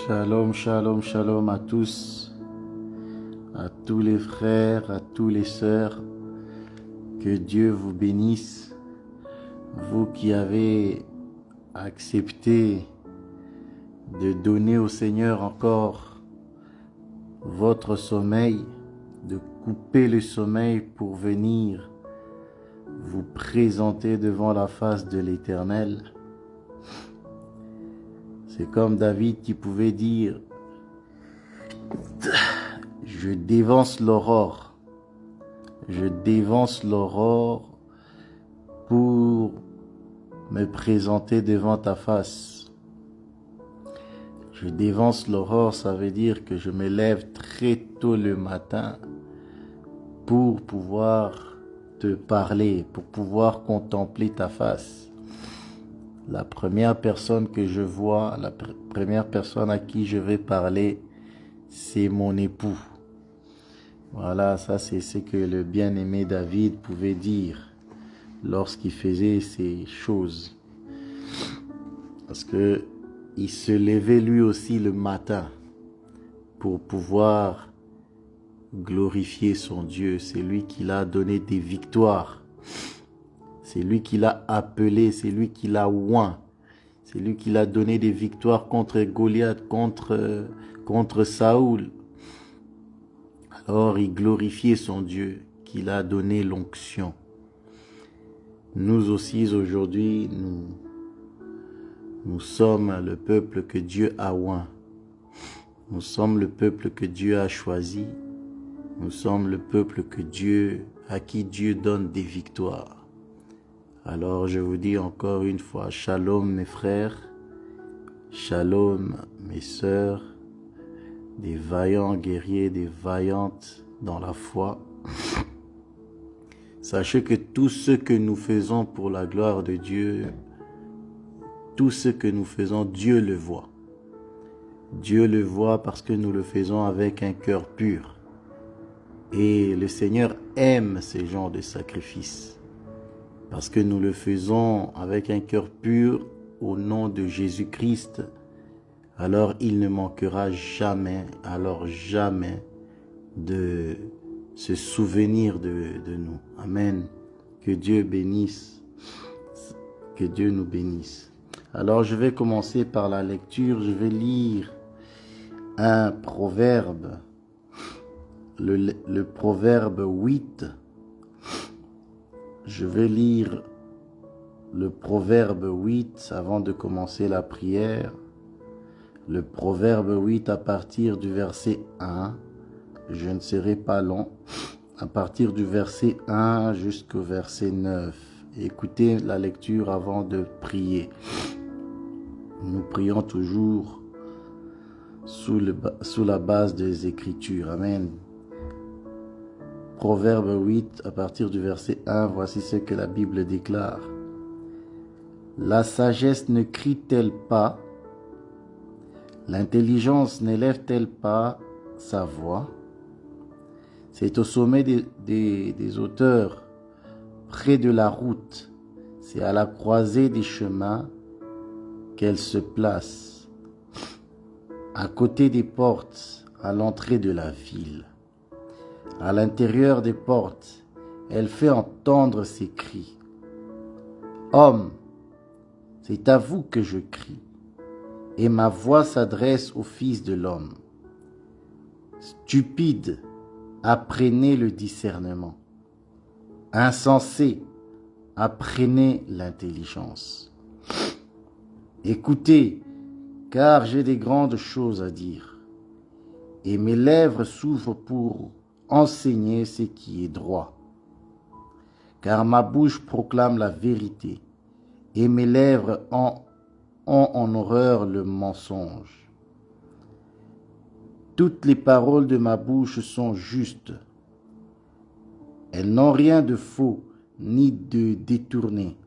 Shalom, shalom, shalom à tous les frères, à tous les sœurs. Que Dieu vous bénisse, vous qui avez accepté de donner au Seigneur encore votre sommeil, de couper le sommeil pour venir vous présenter devant la face de l'Éternel. C'est comme David qui pouvait dire: je dévance l'aurore pour me présenter devant ta face. Je dévance l'aurore, ça veut dire que je me lève très tôt le matin pour pouvoir te parler, pour pouvoir contempler ta face. La première personne que je vois, la première personne à qui je vais parler, c'est mon époux. Voilà, ça c'est ce que le bien-aimé David pouvait dire lorsqu'il faisait ces choses. Parce que il se levait lui aussi le matin pour pouvoir glorifier son Dieu. C'est lui qui l'a donné des victoires. C'est lui qui l'a appelé, c'est lui qui l'a oint. C'est lui qui l'a donné des victoires contre Goliath, contre Saoul. Alors il glorifiait son Dieu qui l'a donné l'onction. Nous aussi aujourd'hui, nous sommes le peuple que Dieu a oint. Nous sommes le peuple que Dieu a choisi. Nous sommes le peuple à qui Dieu donne des victoires. Alors je vous dis encore une fois, shalom mes frères, shalom mes sœurs, des vaillants guerriers, des vaillantes dans la foi. Sachez que tout ce que nous faisons pour la gloire de Dieu, tout ce que nous faisons, Dieu le voit. Dieu le voit parce que nous le faisons avec un cœur pur. Et le Seigneur aime ce genre de sacrifice. Parce que nous le faisons avec un cœur pur au nom de Jésus-Christ, alors il ne manquera jamais, de se souvenir de nous. Amen. Que Dieu bénisse, que Dieu nous bénisse. Alors je vais commencer par la lecture, je vais lire un proverbe, le proverbe 8. Je vais lire le proverbe 8 avant de commencer la prière. Le proverbe 8 à partir du verset 1. Je ne serai pas long. À partir du verset 1 jusqu'au verset 9. Écoutez la lecture avant de prier. Nous prions toujours sous la base des Écritures. Amen. Proverbe 8, à partir du verset 1, voici ce que la Bible déclare. La sagesse ne crie-t-elle pas? L'intelligence n'élève-t-elle pas sa voix? C'est au sommet des hauteurs, près de la route, c'est à la croisée des chemins qu'elle se place, à côté des portes, à l'entrée de la ville. À l'intérieur des portes, elle fait entendre ses cris. Homme, c'est à vous que je crie, et ma voix s'adresse au Fils de l'homme. Stupide, apprenez le discernement. Insensé, apprenez l'intelligence. Écoutez, car j'ai des grandes choses à dire, et mes lèvres s'ouvrent pour enseigner ce qui est droit. Car ma bouche proclame la vérité, et mes lèvres ont en horreur le mensonge. Toutes les paroles de ma bouche sont justes. Elles n'ont rien de faux, ni de détourné.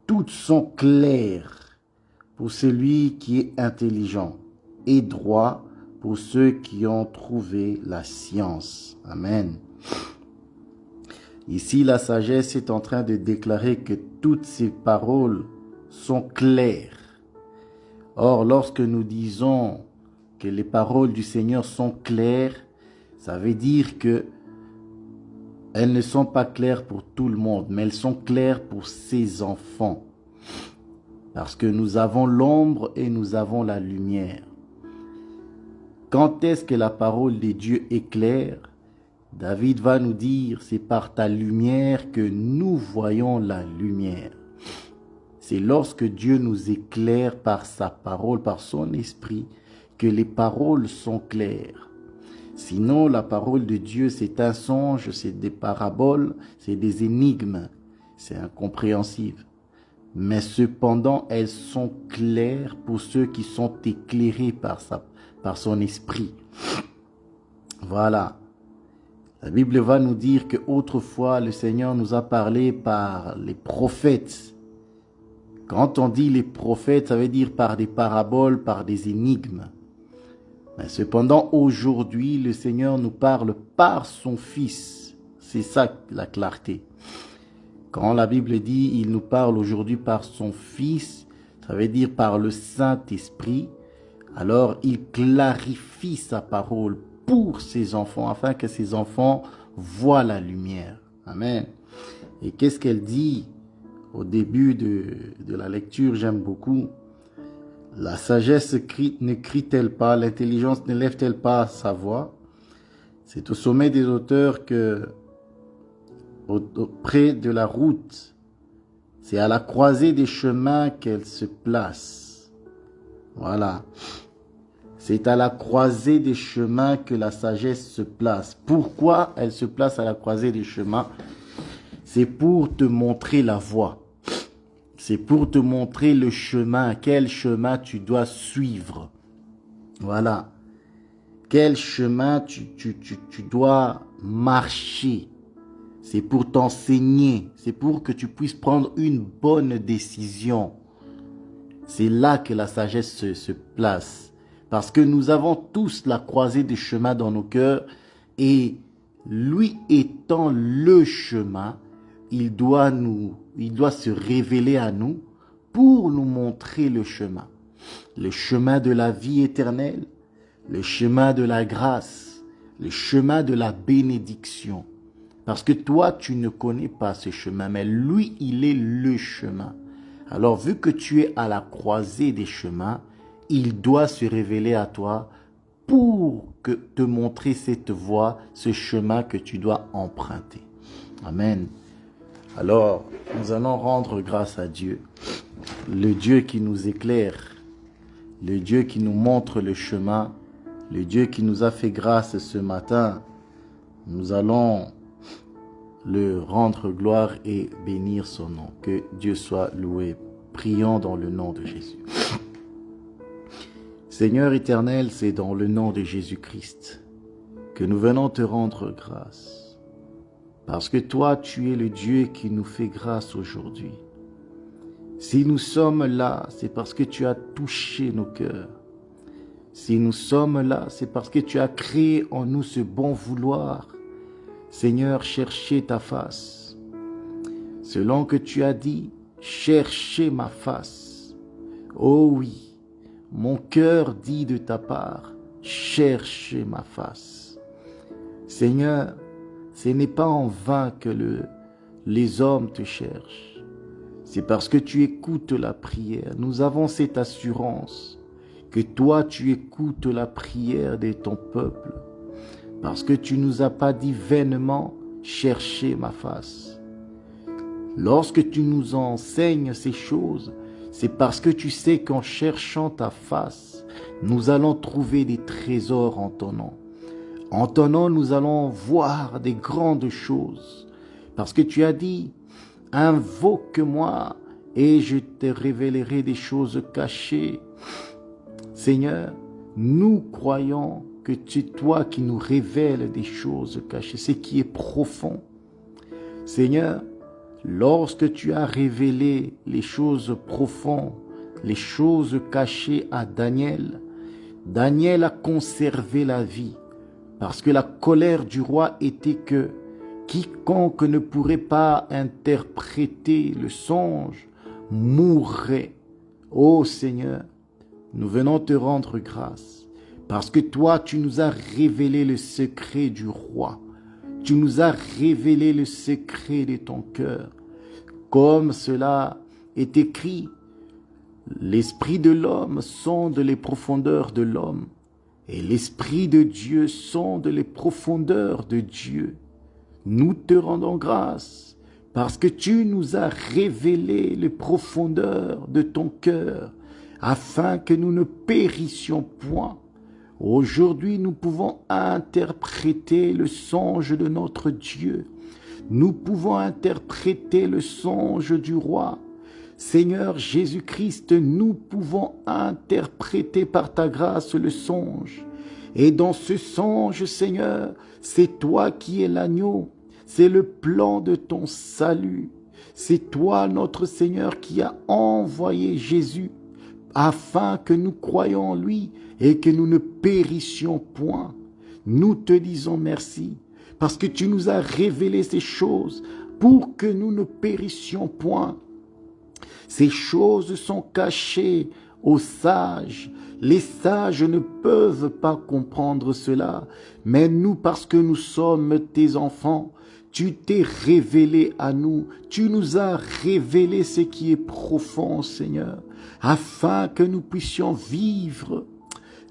Toutes sont claires pour celui qui est intelligent, et droit pour ceux qui ont trouvé la science. Amen. Ici, la sagesse est en train de déclarer que toutes ces paroles sont claires. Or, lorsque nous disons que les paroles du Seigneur sont claires, ça veut dire que elles ne sont pas claires pour tout le monde, mais elles sont claires pour ses enfants. Parce que nous avons l'ombre et nous avons la lumière. Quand est-ce que la parole de Dieu est claire? David va nous dire, c'est par ta lumière que nous voyons la lumière. C'est lorsque Dieu nous éclaire par sa parole, par son esprit, que les paroles sont claires. Sinon, la parole de Dieu, c'est un songe, c'est des paraboles, c'est des énigmes, c'est incompréhensible. Mais cependant, elles sont claires pour ceux qui sont éclairés par son esprit. Voilà. La Bible va nous dire qu'autrefois, le Seigneur nous a parlé par les prophètes. Quand on dit les prophètes, ça veut dire par des paraboles, par des énigmes. Mais cependant, aujourd'hui, le Seigneur nous parle par son Fils. C'est ça la clarté. Quand la Bible dit il nous parle aujourd'hui par son Fils, ça veut dire par le Saint-Esprit, alors il clarifie sa parole pour ses enfants, afin que ses enfants voient la lumière. Amen. Et qu'est-ce qu'elle dit au début de la lecture? J'aime beaucoup. La sagesse ne crie-t-elle pas, l'intelligence ne lève-t-elle pas sa voix? C'est au sommet des auteurs que, près de la route, c'est à la croisée des chemins qu'elle se place. Voilà. C'est à la croisée des chemins que la sagesse se place. Pourquoi elle se place à la croisée des chemins? C'est pour te montrer la voie. C'est pour te montrer le chemin, quel chemin tu dois suivre. Voilà. Quel chemin tu dois marcher. C'est pour t'enseigner. C'est pour que tu puisses prendre une bonne décision. C'est là que la sagesse se place. Parce que nous avons tous la croisée des chemins dans nos cœurs. Et lui étant le chemin, il doit se révéler à nous pour nous montrer le chemin. Le chemin de la vie éternelle, le chemin de la grâce, le chemin de la bénédiction. Parce que toi, tu ne connais pas ce chemin, mais lui, il est le chemin. Alors, vu que tu es à la croisée des chemins, il doit se révéler à toi pour te montrer cette voie, ce chemin que tu dois emprunter. Amen. Alors, nous allons rendre grâce à Dieu, le Dieu qui nous éclaire, le Dieu qui nous montre le chemin, le Dieu qui nous a fait grâce ce matin. Nous allons le rendre gloire et bénir son nom. Que Dieu soit loué. Prions dans le nom de Jésus. Seigneur éternel, c'est dans le nom de Jésus-Christ que nous venons te rendre grâce. Parce que toi, tu es le Dieu qui nous fait grâce aujourd'hui. Si nous sommes là, c'est parce que tu as touché nos cœurs. Si nous sommes là, c'est parce que tu as créé en nous ce bon vouloir. Seigneur, chercher ta face. Selon que tu as dit, cherchez ma face. Oh oui, mon cœur dit de ta part, cherchez ma face. Seigneur, ce n'est pas en vain que les hommes te cherchent. C'est parce que tu écoutes la prière. Nous avons cette assurance que toi, tu écoutes la prière de ton peuple. Parce que tu nous as pas dit vainement, cherchez ma face. Lorsque tu nous enseignes ces choses, c'est parce que tu sais qu'en cherchant ta face, nous allons trouver des trésors en ton nom. En ton nom, nous allons voir des grandes choses. Parce que tu as dit, invoque-moi et je te révélerai des choses cachées. Seigneur, nous croyons que c'est toi qui nous révèles des choses cachées, ce qui est profond. Seigneur, lorsque tu as révélé les choses profondes, les choses cachées à Daniel, Daniel a conservé la vie. Parce que la colère du roi était que quiconque ne pourrait pas interpréter le songe mourrait. Ô Seigneur, Nous venons te rendre grâce parce que toi, tu nous as révélé le secret du roi. Tu nous as révélé le secret de ton cœur. Comme cela est écrit, l'esprit de l'homme sonde les profondeurs de l'homme et l'esprit de Dieu sonde les profondeurs de Dieu. Nous te rendons grâce parce que tu nous as révélé les profondeurs de ton cœur afin que nous ne périssions point. Aujourd'hui, nous pouvons interpréter le songe de notre Dieu. Nous pouvons interpréter le songe du roi. Seigneur Jésus-Christ, nous pouvons interpréter par ta grâce le songe. Et dans ce songe, Seigneur, c'est toi qui es l'agneau. C'est le plan de ton salut. C'est toi, notre Seigneur, qui a envoyé Jésus afin que nous croyions en lui et que nous ne périssions point. Nous te disons merci parce que tu nous as révélé ces choses pour que nous ne périssions point. Ces choses sont cachées aux sages. Les sages ne peuvent pas comprendre cela, mais nous, parce que nous sommes tes enfants, tu t'es révélé à nous, tu nous as révélé ce qui est profond, Seigneur, afin que nous puissions vivre.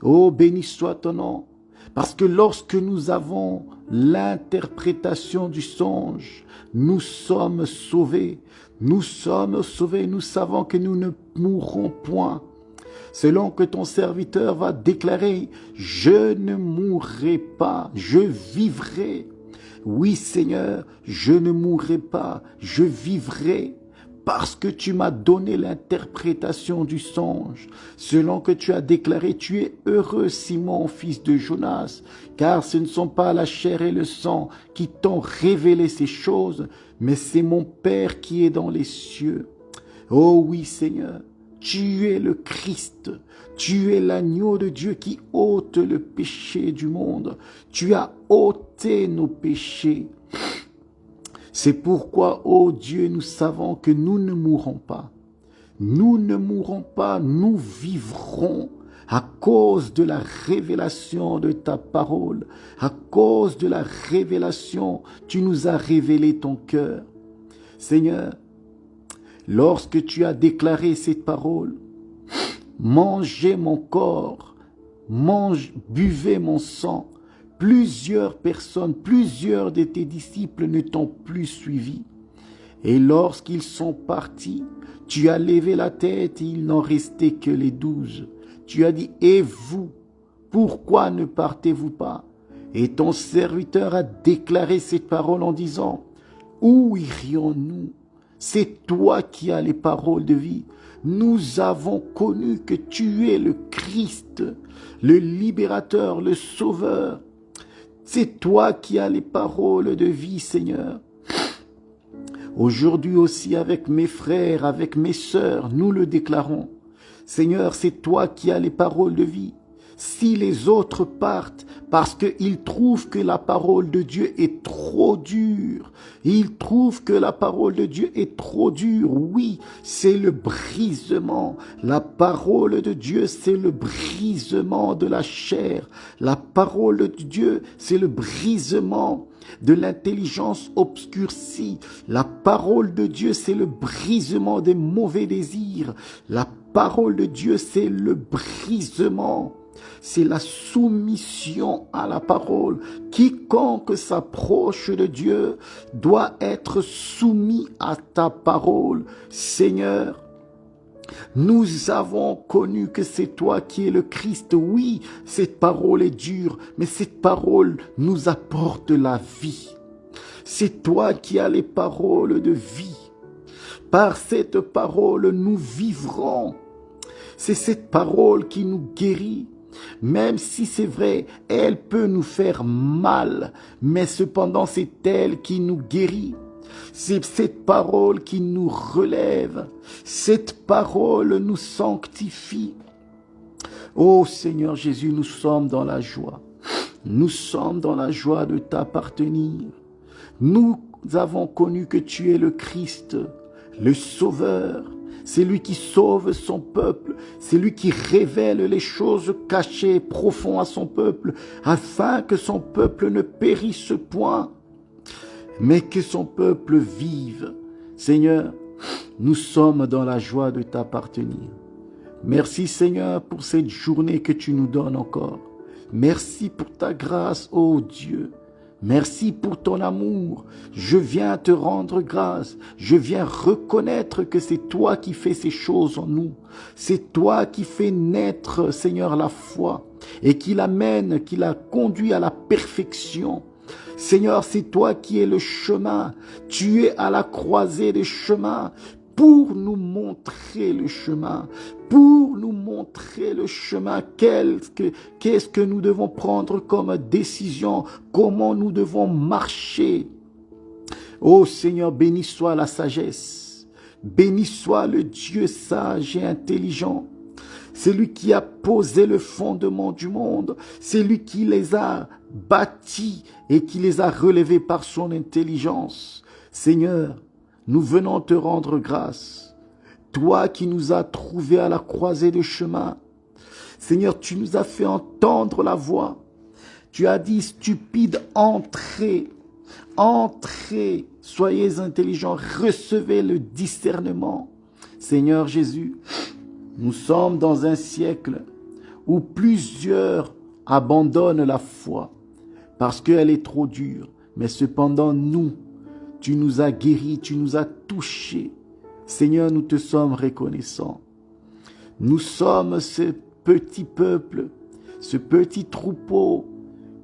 Oh, béni soit ton nom, parce que lorsque nous avons l'interprétation du songe, nous sommes sauvés, nous savons que nous ne mourrons point. Selon que ton serviteur va déclarer, je ne mourrai pas, je vivrai. Oui, Seigneur, je ne mourrai pas, je vivrai parce que tu m'as donné l'interprétation du songe. Selon que tu as déclaré, tu es heureux, Simon, fils de Jonas, car ce ne sont pas la chair et le sang qui t'ont révélé ces choses, mais c'est mon Père qui est dans les cieux. Oh oui, Seigneur, tu es le Christ, tu es l'agneau de Dieu qui ôte le péché du monde. Tu as ôté nos péchés. C'est pourquoi, ô Dieu, nous savons que nous ne mourrons pas. Nous ne mourrons pas, nous vivrons à cause de la révélation de ta parole. À cause de la révélation, tu nous as révélé ton cœur. Seigneur, lorsque tu as déclaré cette parole, mangez mon corps, buvez mon sang. Plusieurs personnes, plusieurs de tes disciples ne t'ont plus suivi. Et lorsqu'ils sont partis, tu as levé la tête et il n'en restait que les 12. Tu as dit, et vous, pourquoi ne partez-vous pas? Et ton serviteur a déclaré cette parole en disant, où irions-nous? C'est toi qui as les paroles de vie. Nous avons connu que tu es le Christ, le libérateur, le sauveur. C'est toi qui as les paroles de vie, Seigneur. Aujourd'hui aussi, avec mes frères, avec mes sœurs, nous le déclarons. Seigneur, c'est toi qui as les paroles de vie. Si les autres partent parce qu'ils trouvent que la parole de Dieu est trop dure, ils trouvent que la parole de Dieu est trop dure, oui, c'est le brisement. La parole de Dieu, c'est le brisement de la chair. La parole de Dieu, c'est le brisement de l'intelligence obscurcie. La parole de Dieu, c'est le brisement des mauvais désirs. La parole de Dieu, c'est le brisement. C'est la soumission à la parole. Quiconque s'approche de Dieu doit être soumis à ta parole. Seigneur, nous avons connu que c'est toi qui es le Christ. Oui, cette parole est dure, mais cette parole nous apporte la vie. C'est toi qui as les paroles de vie. Par cette parole, nous vivrons. C'est cette parole qui nous guérit. Même si c'est vrai, elle peut nous faire mal, mais cependant c'est elle qui nous guérit. C'est cette parole qui nous relève. Cette parole nous sanctifie. Ô Seigneur Jésus, nous sommes dans la joie. Nous sommes dans la joie de t'appartenir. Nous avons connu que tu es le Christ, le Sauveur. C'est lui qui sauve son peuple. C'est lui qui révèle les choses cachées, profondes à son peuple, afin que son peuple ne périsse point, mais que son peuple vive. Seigneur, nous sommes dans la joie de t'appartenir. Merci Seigneur pour cette journée que tu nous donnes encore. Merci pour ta grâce, ô Dieu. Merci pour ton amour. Je viens te rendre grâce. Je viens reconnaître que c'est toi qui fais ces choses en nous. C'est toi qui fais naître, Seigneur, la foi et qui l'amène, qui la conduit à la perfection. Seigneur, c'est toi qui es le chemin. Tu es à la croisée des chemins pour nous montrer le chemin, pour nous montrer le chemin. Qu'est-ce que nous devons prendre comme décision, comment nous devons marcher. Ô Seigneur, béni soit la sagesse, béni soit le Dieu sage et intelligent. C'est lui qui a posé le fondement du monde. C'est lui qui les a bâtis et qui les a relevés par son intelligence. Seigneur, nous venons te rendre grâce. Toi qui nous as trouvés à la croisée de chemin. Seigneur, tu nous as fait entendre la voix. Tu as dit, stupide, entrez, entrez, soyez intelligents, recevez le discernement. Seigneur Jésus, nous sommes dans un siècle où plusieurs abandonnent la foi parce qu'elle est trop dure. Mais cependant, nous, tu nous as guéris, tu nous as touchés. Seigneur, nous te sommes reconnaissants. Nous sommes ce petit peuple, ce petit troupeau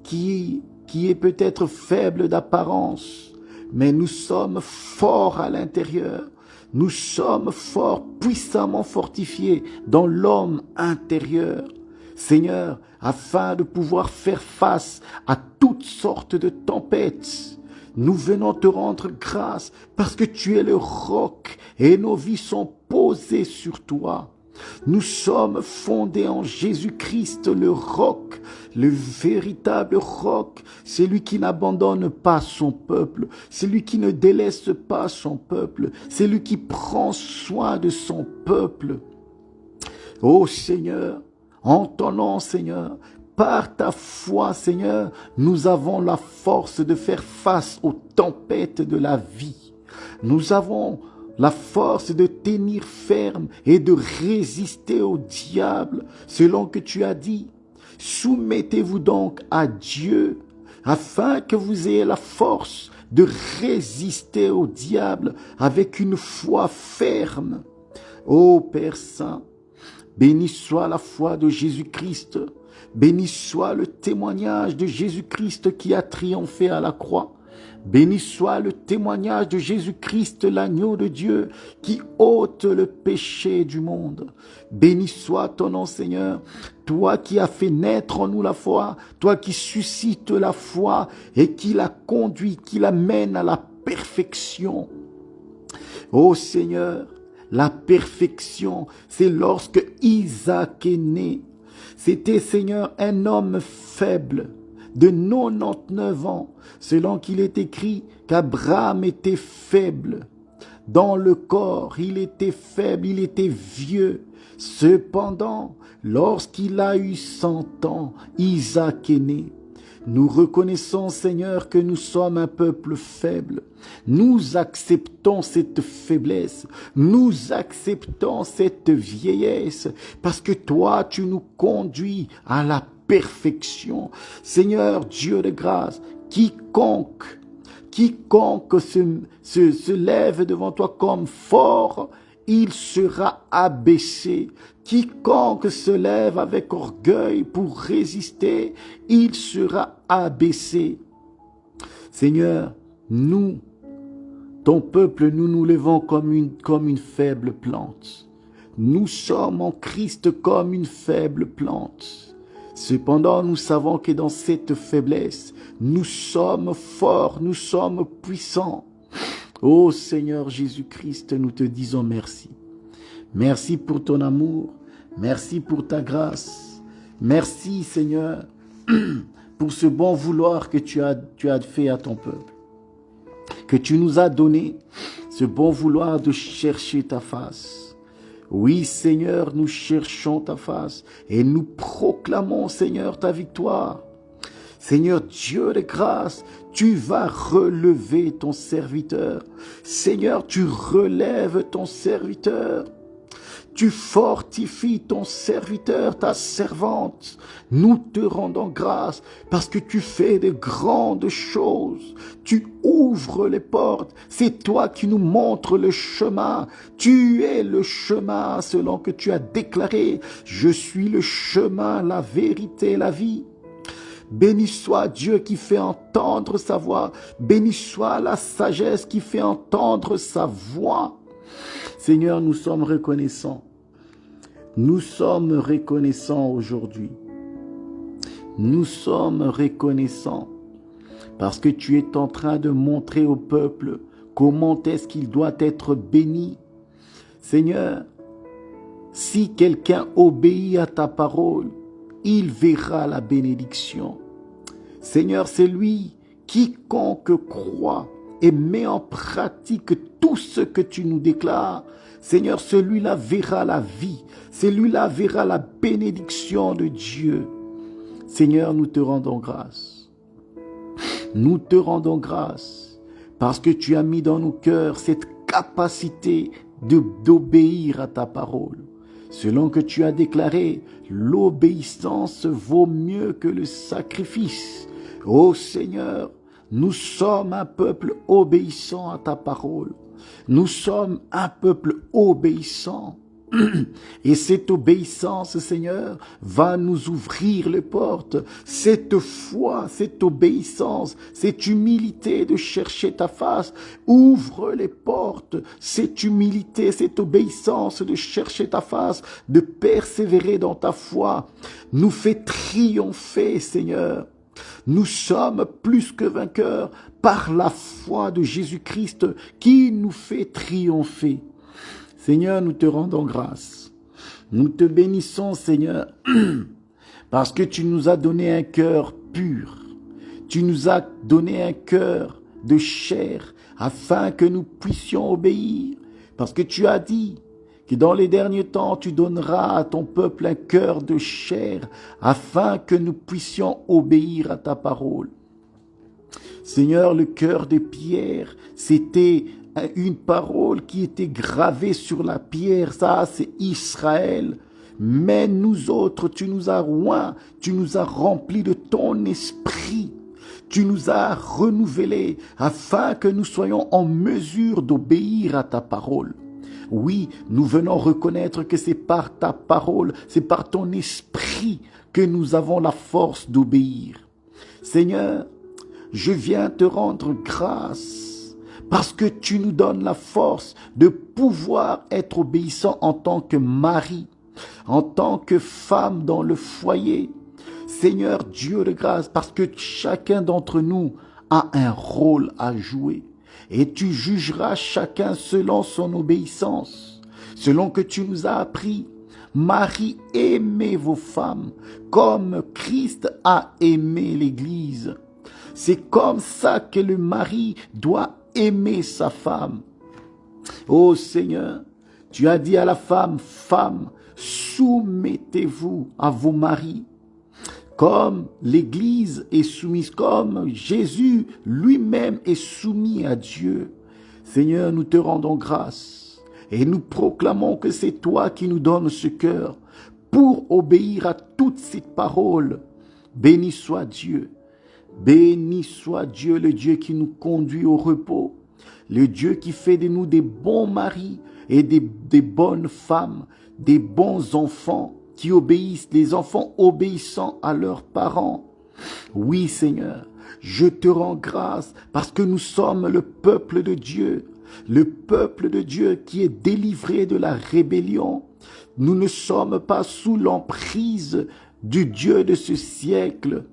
qui est peut-être faible d'apparence, mais nous sommes forts à l'intérieur. Nous sommes forts, puissamment fortifiés dans l'homme intérieur. Seigneur, afin de pouvoir faire face à toutes sortes de tempêtes, nous venons te rendre grâce parce que tu es le roc et nos vies sont posées sur toi. Nous sommes fondés en Jésus-Christ, le roc, le véritable roc. C'est lui qui n'abandonne pas son peuple. C'est lui qui ne délaisse pas son peuple. C'est lui qui prend soin de son peuple. Ô Seigneur, en ton nom, Seigneur, par ta foi, Seigneur, nous avons la force de faire face aux tempêtes de la vie. Nous avons la force de tenir ferme et de résister au diable, selon que tu as dit. Soumettez-vous donc à Dieu, afin que vous ayez la force de résister au diable avec une foi ferme. Ô Père Saint, béni soit la foi de Jésus-Christ, béni soit le témoignage de Jésus-Christ qui a triomphé à la croix. Béni soit le témoignage de Jésus-Christ, l'agneau de Dieu, qui ôte le péché du monde. Béni soit ton nom, Seigneur, toi qui as fait naître en nous la foi, toi qui suscites la foi et qui la conduit, qui la mène à la perfection. Ô Seigneur, la perfection, c'est lorsque Isaac est né. C'était, Seigneur, un homme faible, de 99 ans, selon qu'il est écrit qu'Abraham était faible. Dans le corps, il était faible, il était vieux. Cependant, lorsqu'il a eu 100 ans, Isaac est né. Nous reconnaissons, Seigneur, que nous sommes un peuple faible. Nous acceptons cette faiblesse. Nous acceptons cette vieillesse parce que toi, tu nous conduis à la perfection. Seigneur, Dieu de grâce, quiconque se lève devant toi comme fort, il sera abaissé. Quiconque se lève avec orgueil pour résister, il sera abaissé. Seigneur, nous, ton peuple, nous nous levons comme une faible plante. Nous sommes en Christ comme une faible plante. Cependant, nous savons que dans cette faiblesse, nous sommes forts, nous sommes puissants. Ô Seigneur Jésus-Christ, nous te disons merci. Merci pour ton amour, merci pour ta grâce. Merci Seigneur pour ce bon vouloir que tu as fait à ton peuple. Que tu nous as donné ce bon vouloir de chercher ta face. Oui, Seigneur, nous cherchons ta face et nous proclamons, Seigneur, ta victoire. Seigneur Dieu de grâce, tu vas relever ton serviteur. Seigneur, tu relèves ton serviteur. Tu fortifies ton serviteur, ta servante. Nous te rendons grâce parce que tu fais de grandes choses. Tu ouvres les portes. C'est toi qui nous montres le chemin. Tu es le chemin selon que tu as déclaré. Je suis le chemin, la vérité, la vie. Béni soit Dieu qui fait entendre sa voix. Béni soit la sagesse qui fait entendre sa voix. Seigneur, nous sommes reconnaissants. Nous sommes reconnaissants aujourd'hui. Nous sommes reconnaissants parce que tu es en train de montrer au peuple comment est-ce qu'il doit être béni. Seigneur, si quelqu'un obéit à ta parole, il verra la bénédiction. Seigneur, c'est lui, quiconque croit et met en pratique tout ce que tu nous déclares. Seigneur, celui-là verra la vie. Celui-là verra la bénédiction de Dieu. Seigneur, nous te rendons grâce. Nous te rendons grâce parce que tu as mis dans nos cœurs cette capacité d'obéir à ta parole. Selon que tu as déclaré, l'obéissance vaut mieux que le sacrifice. Ô Seigneur, nous sommes un peuple obéissant à ta parole. Nous sommes un peuple obéissant. Et cette obéissance, Seigneur, va nous ouvrir les portes. Cette foi, cette obéissance, cette humilité de chercher ta face, ouvre les portes. Cette humilité, cette obéissance de chercher ta face, de persévérer dans ta foi, nous fait triompher, Seigneur. Nous sommes plus que vainqueurs par la foi de Jésus-Christ qui nous fait triompher. Seigneur, nous te rendons grâce. Nous te bénissons, Seigneur, parce que tu nous as donné un cœur pur. Tu nous as donné un cœur de chair afin que nous puissions obéir. Parce que tu as dit que dans les derniers temps, tu donneras à ton peuple un cœur de chair afin que nous puissions obéir à ta parole. Seigneur, le cœur de Pierre, c'était une parole qui était gravée sur la pierre. Ça, c'est Israël. Mais nous autres, tu nous as oints, tu nous as remplis de ton esprit. Tu nous as renouvelés afin que nous soyons en mesure d'obéir à ta parole. Oui, nous venons reconnaître que c'est par ta parole, c'est par ton esprit que nous avons la force d'obéir. Seigneur, je viens te rendre grâce parce que tu nous donnes la force de pouvoir être obéissant en tant que mari, en tant que femme dans le foyer. Seigneur Dieu de grâce, parce que chacun d'entre nous a un rôle à jouer. Et tu jugeras chacun selon son obéissance, selon que tu nous as appris. Marie, aimez vos femmes comme Christ a aimé l'Église. C'est comme ça que le mari doit aimer sa femme. Ô Seigneur, tu as dit à la femme, femme, soumettez-vous à vos maris. Comme l'Église est soumise, comme Jésus lui-même est soumis à Dieu. Seigneur, nous te rendons grâce et nous proclamons que c'est toi qui nous donnes ce cœur pour obéir à toutes ces paroles. Béni soit Dieu. Béni soit Dieu, le Dieu qui nous conduit au repos, le Dieu qui fait de nous des bons maris et des bonnes femmes, des bons enfants qui obéissent, des enfants obéissant à leurs parents. Oui, Seigneur, je te rends grâce parce que nous sommes le peuple de Dieu qui est délivré de la rébellion. Nous ne sommes pas sous l'emprise du Dieu de ce siècle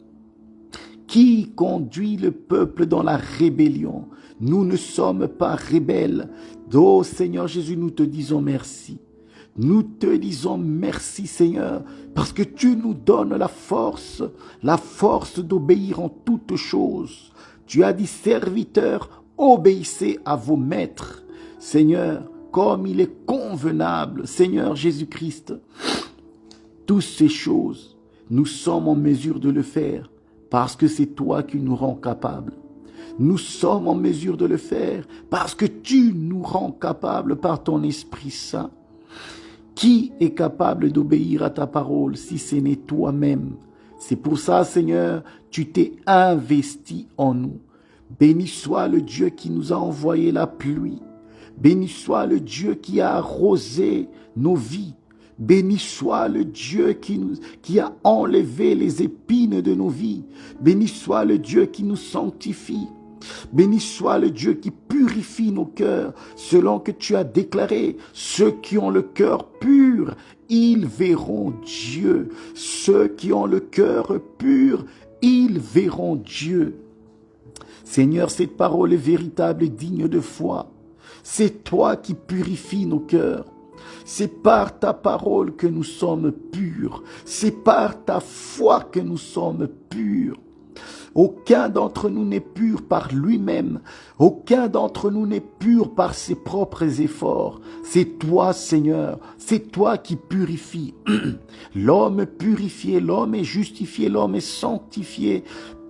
qui conduit le peuple dans la rébellion. Nous ne sommes pas rebelles. Oh Seigneur Jésus, nous te disons merci. Nous te disons merci Seigneur, parce que tu nous donnes la force d'obéir en toutes choses. Tu as dit, serviteurs, obéissez à vos maîtres. Seigneur, comme il est convenable. Seigneur Jésus-Christ, toutes ces choses, nous sommes en mesure de le faire parce que c'est toi qui nous rends capables. Nous sommes en mesure de le faire parce que tu nous rends capables par ton Esprit Saint. Qui est capable d'obéir à ta parole si ce n'est toi-même? C'est pour ça, Seigneur, tu t'es investi en nous. Béni soit le Dieu qui nous a envoyé la pluie. Béni soit le Dieu qui a arrosé nos vies. Béni soit le Dieu qui a enlevé les épines de nos vies. Béni soit le Dieu qui nous sanctifie. Béni soit le Dieu qui purifie nos cœurs, selon que tu as déclaré, ceux qui ont le cœur pur, ils verront Dieu. Ceux qui ont le cœur pur, ils verront Dieu. Seigneur, cette parole est véritable et digne de foi. C'est toi qui purifies nos cœurs. C'est par ta parole que nous sommes purs. C'est par ta foi que nous sommes purs. Aucun d'entre nous n'est pur par lui-même. Aucun d'entre nous n'est pur par ses propres efforts. C'est toi, Seigneur. C'est toi qui purifies. L'homme purifié, l'homme est justifié, l'homme est sanctifié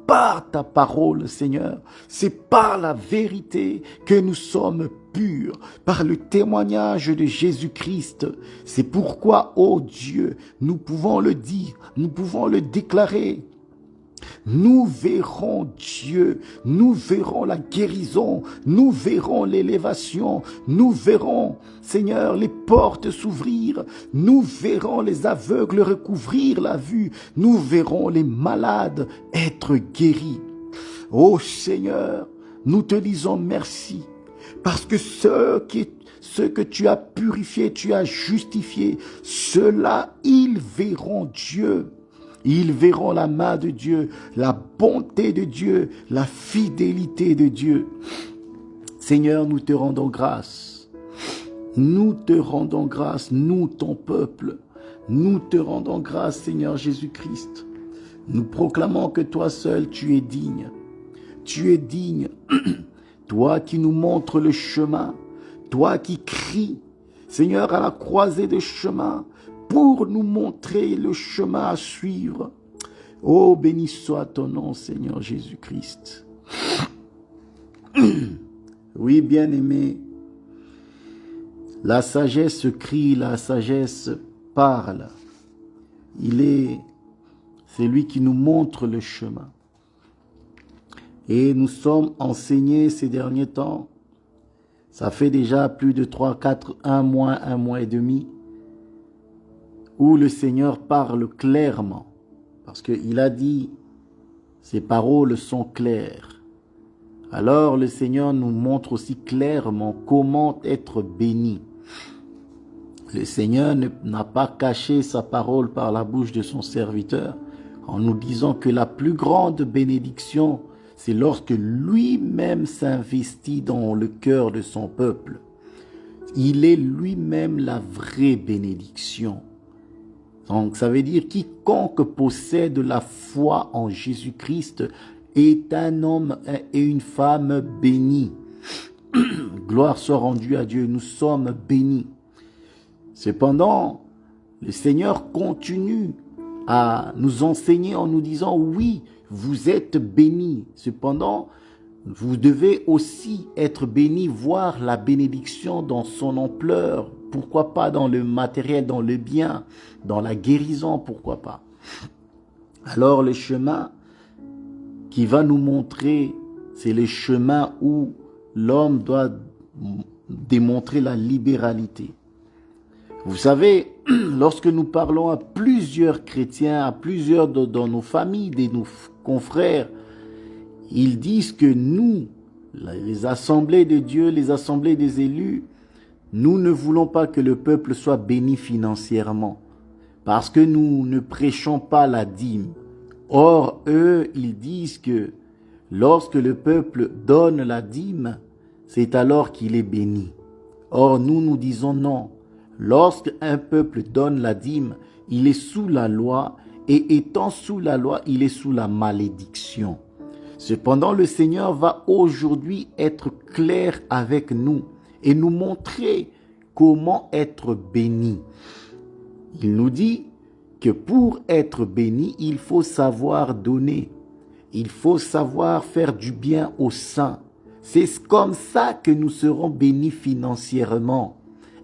par ta parole, Seigneur. C'est par la vérité que nous sommes purs, par le témoignage de Jésus-Christ. C'est pourquoi, ô Dieu, nous pouvons le dire, nous pouvons le déclarer. Nous verrons Dieu, nous verrons la guérison, nous verrons l'élévation, nous verrons, Seigneur, les portes s'ouvrir, nous verrons les aveugles recouvrir la vue, nous verrons les malades être guéris. Ô Seigneur, nous te disons merci, parce que ceux que tu as purifiés, tu as justifiés, ceux-là, ils verront Dieu. Ils verront la main de Dieu, la bonté de Dieu, la fidélité de Dieu. Seigneur, nous te rendons grâce. Nous te rendons grâce, nous, ton peuple. Nous te rendons grâce, Seigneur Jésus-Christ. Nous proclamons que toi seul, tu es digne. Tu es digne. Toi qui nous montres le chemin. Toi qui cries, Seigneur, à la croisée des chemins, pour nous montrer le chemin à suivre. Oh, béni soit ton nom, Seigneur Jésus-Christ. Oui, bien-aimé, la sagesse crie, la sagesse parle. C'est lui qui nous montre le chemin. Et nous sommes enseignés ces derniers temps. Ça fait déjà plus de 1 mois et demi, où le Seigneur parle clairement, parce qu'il a dit, ses paroles sont claires. Alors le Seigneur nous montre aussi clairement comment être béni. Le Seigneur n'a pas caché sa parole par la bouche de son serviteur, en nous disant que la plus grande bénédiction, c'est lorsque lui-même s'investit dans le cœur de son peuple. Il est lui-même la vraie bénédiction. Donc, ça veut dire quiconque possède la foi en Jésus-Christ est un homme et une femme bénis. Gloire soit rendue à Dieu, nous sommes bénis. Cependant, le Seigneur continue à nous enseigner en nous disant, oui, vous êtes bénis. Cependant, vous devez aussi être bénis, voir la bénédiction dans son ampleur. Pourquoi pas dans le matériel, dans le bien, dans la guérison, pourquoi pas. Alors le chemin qui va nous montrer, c'est le chemin où l'homme doit démontrer la libéralité. Vous savez, lorsque nous parlons à plusieurs chrétiens, à plusieurs dans nos familles, de nos confrères, ils disent que nous, les assemblées de Dieu, les assemblées des élus, nous ne voulons pas que le peuple soit béni financièrement, parce que nous ne prêchons pas la dîme. Or, eux, ils disent que lorsque le peuple donne la dîme, c'est alors qu'il est béni. Or, nous disons non. Lorsque un peuple donne la dîme, il est sous la loi, et étant sous la loi, il est sous la malédiction. Cependant, le Seigneur va aujourd'hui être clair avec nous et nous montrer comment être béni. Il nous dit que pour être béni, il faut savoir donner. Il faut savoir faire du bien aux saints. C'est comme ça que nous serons bénis financièrement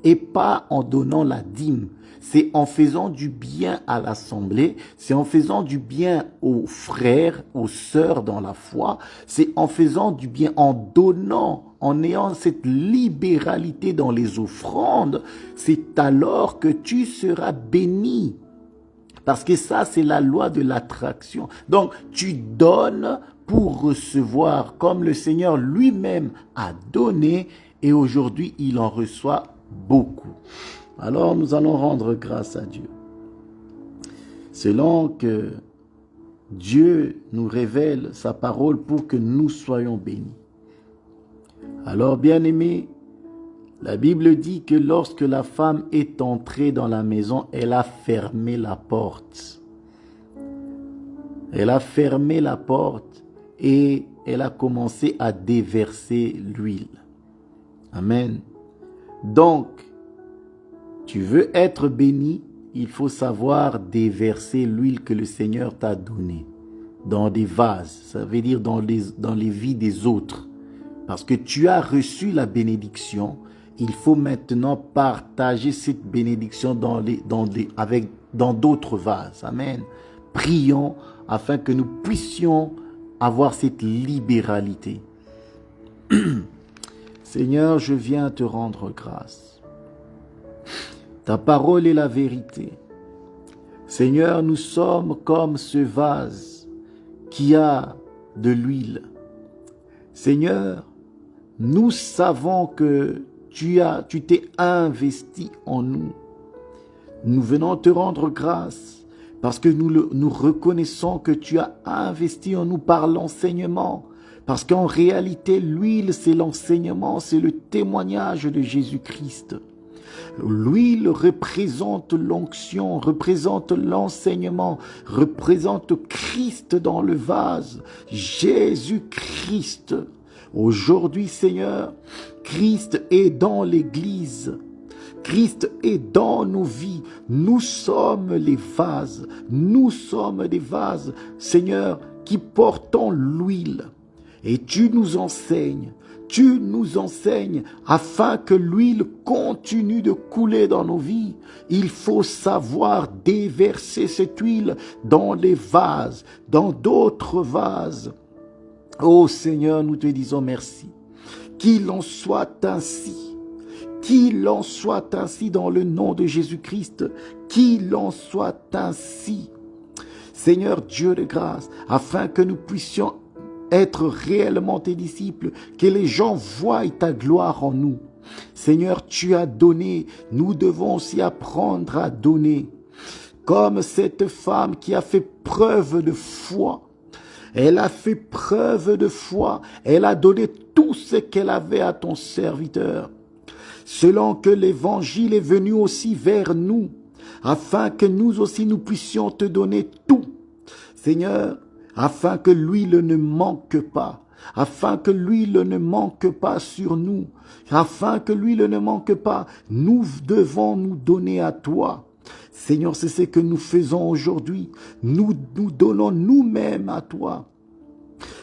et pas en donnant la dîme. C'est en faisant du bien à l'assemblée, c'est en faisant du bien aux frères, aux sœurs dans la foi, c'est en faisant du bien, en donnant, en ayant cette libéralité dans les offrandes, c'est alors que tu seras béni. Parce que ça, c'est la loi de l'attraction. Donc, tu donnes pour recevoir, comme le Seigneur lui-même a donné, et aujourd'hui, il en reçoit beaucoup. Alors, nous allons rendre grâce à Dieu. Selon que Dieu nous révèle sa parole pour que nous soyons bénis. Alors, bien-aimés, la Bible dit que lorsque la femme est entrée dans la maison, elle a fermé la porte. Elle a fermé la porte et elle a commencé à déverser l'huile. Amen. Donc, tu veux être béni, il faut savoir déverser l'huile que le Seigneur t'a donnée dans des vases. Ça veut dire dans les vies des autres. Parce que tu as reçu la bénédiction, il faut maintenant partager cette bénédiction dans d'autres vases. Amen. Prions afin que nous puissions avoir cette libéralité. Seigneur, je viens te rendre grâce. Ta parole est la vérité. Seigneur, nous sommes comme ce vase qui a de l'huile. Seigneur, nous savons que tu t'es investi en nous. Nous venons te rendre grâce parce que nous reconnaissons que tu as investi en nous par l'enseignement. Parce qu'en réalité, l'huile, c'est l'enseignement, c'est le témoignage de Jésus-Christ. L'huile représente l'onction, représente l'enseignement, représente Christ dans le vase, Jésus-Christ. Aujourd'hui, Seigneur, Christ est dans l'Église. Christ est dans nos vies. Nous sommes les vases. Nous sommes des vases, Seigneur, qui portons l'huile. Et tu nous enseignes afin que l'huile continue de couler dans nos vies. Il faut savoir déverser cette huile dans les vases, dans d'autres vases. Oh Seigneur, nous te disons merci. Qu'il en soit ainsi. Qu'il en soit ainsi dans le nom de Jésus-Christ. Qu'il en soit ainsi. Seigneur Dieu de grâce, afin que nous puissions être réellement tes disciples, que les gens voient ta gloire en nous. Seigneur, tu as donné, nous devons aussi apprendre à donner. Comme cette femme qui a fait preuve de foi. Elle a fait preuve de foi. Elle a donné tout ce qu'elle avait à ton serviteur. Selon que l'évangile est venu aussi vers nous, afin que nous aussi nous puissions te donner tout. Seigneur, afin que l'huile ne manque pas, afin que l'huile ne manque pas sur nous, afin que l'huile ne manque pas, nous devons nous donner à toi. Seigneur, c'est ce que nous faisons aujourd'hui. Nous nous donnons nous-mêmes à toi.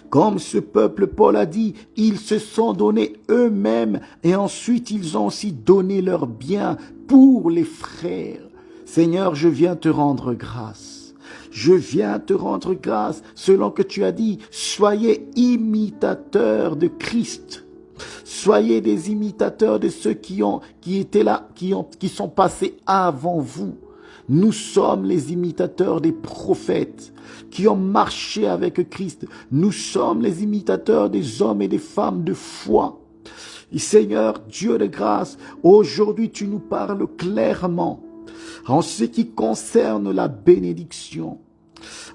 Comme ce peuple, Paul a dit, ils se sont donnés eux-mêmes et ensuite ils ont aussi donné leurs biens pour les frères. Seigneur, je viens te rendre grâce. Je viens te rendre grâce selon que tu as dit, soyez imitateurs de Christ. Soyez des imitateurs de ceux qui étaient là, qui sont passés avant vous. Nous sommes les imitateurs des prophètes qui ont marché avec Christ. Nous sommes les imitateurs des hommes et des femmes de foi. Et Seigneur, Dieu de grâce, aujourd'hui tu nous parles clairement en ce qui concerne la bénédiction,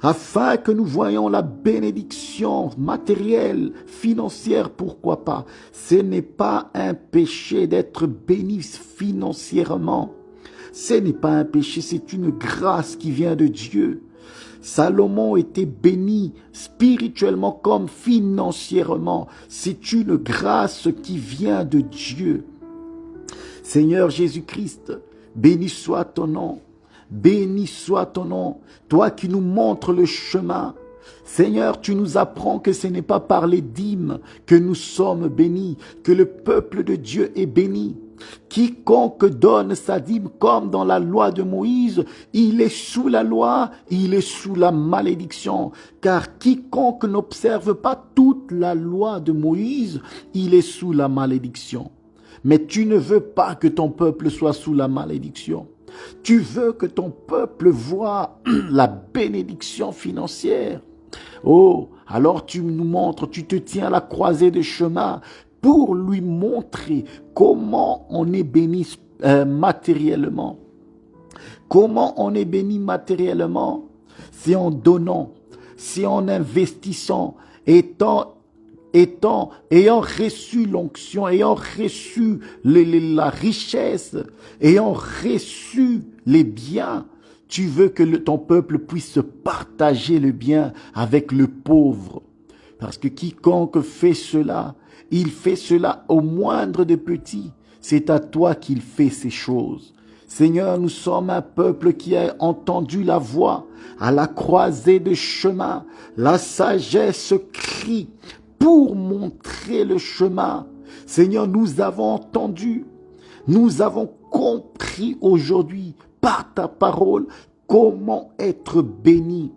afin que nous voyions la bénédiction matérielle, financière, pourquoi pas. Ce n'est pas un péché d'être béni financièrement. Ce n'est pas un péché, c'est une grâce qui vient de Dieu. Salomon était béni spirituellement comme financièrement. C'est une grâce qui vient de Dieu. Seigneur Jésus-Christ, béni soit ton nom. Béni soit ton nom, toi qui nous montres le chemin. Seigneur, tu nous apprends que ce n'est pas par les dîmes que nous sommes bénis, que le peuple de Dieu est béni. Quiconque donne sa dîme comme dans la loi de Moïse, il est sous la loi, il est sous la malédiction. Car quiconque n'observe pas toute la loi de Moïse, il est sous la malédiction. Mais tu ne veux pas que ton peuple soit sous la malédiction. Tu veux que ton peuple voie la bénédiction financière. Oh, alors tu nous montres, tu te tiens à la croisée de chemin pour lui montrer comment on est béni matériellement. Comment on est béni matériellement? C'est en donnant, c'est en investissant, ayant reçu l'onction, ayant reçu la richesse, ayant reçu les biens, tu veux que ton peuple puisse partager le bien avec le pauvre. Parce que quiconque fait cela, il fait cela au moindre des petits. C'est à toi qu'il fait ces choses. Seigneur, nous sommes un peuple qui a entendu la voix à la croisée de chemin. La sagesse crie pour montrer le chemin. Seigneur, nous avons entendu, nous avons compris aujourd'hui par ta parole comment être bénis.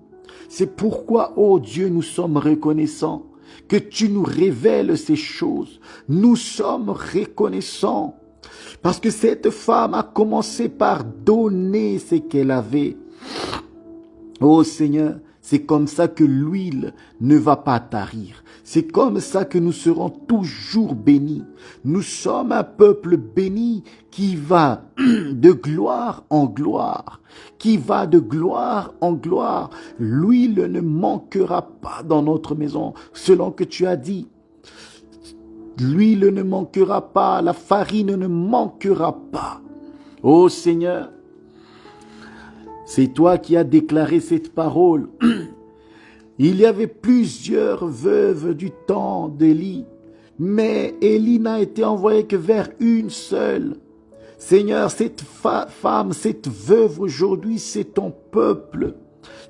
C'est pourquoi, oh Dieu, nous sommes reconnaissants que tu nous révèles ces choses. Nous sommes reconnaissants parce que cette femme a commencé par donner ce qu'elle avait. Oh Seigneur, c'est comme ça que l'huile ne va pas tarir. C'est comme ça que nous serons toujours bénis. Nous sommes un peuple béni qui va de gloire en gloire. Qui va de gloire en gloire. L'huile ne manquera pas dans notre maison, selon que tu as dit. L'huile ne manquera pas, la farine ne manquera pas. Oh Seigneur, c'est toi qui as déclaré cette parole. Il y avait plusieurs veuves du temps d'Élie, mais Élie n'a été envoyé que vers une seule. Seigneur, cette femme, cette veuve aujourd'hui, c'est ton peuple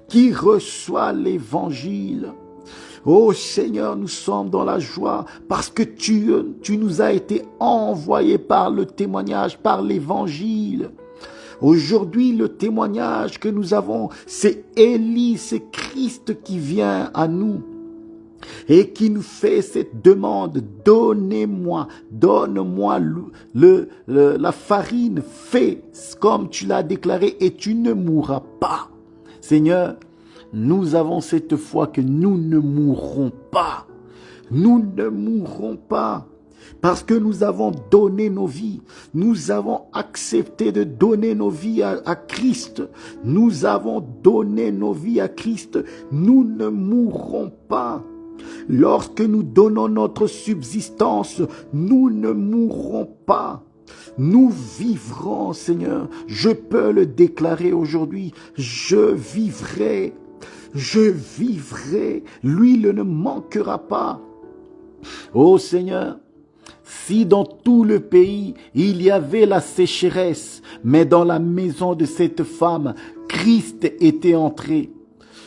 qui reçoit l'évangile. Oh Seigneur, nous sommes dans la joie parce que tu nous as été envoyé par le témoignage, par l'évangile. Aujourd'hui, le témoignage que nous avons, c'est Élie, c'est Christ qui vient à nous et qui nous fait cette demande. Donne-moi la farine, fais comme tu l'as déclaré et tu ne mourras pas. Seigneur, nous avons cette foi que nous ne mourrons pas. Nous ne mourrons pas. Parce que nous avons donné nos vies, nous avons accepté de donner nos vies à Christ. Nous avons donné nos vies à Christ. Nous ne mourrons pas. Lorsque nous donnons notre subsistance, nous ne mourrons pas. Nous vivrons, Seigneur. Je peux le déclarer aujourd'hui. Je vivrai. Je vivrai. L'huile ne manquera pas. Oh Seigneur, si dans tout le pays, il y avait la sécheresse, mais dans la maison de cette femme, Christ était entré.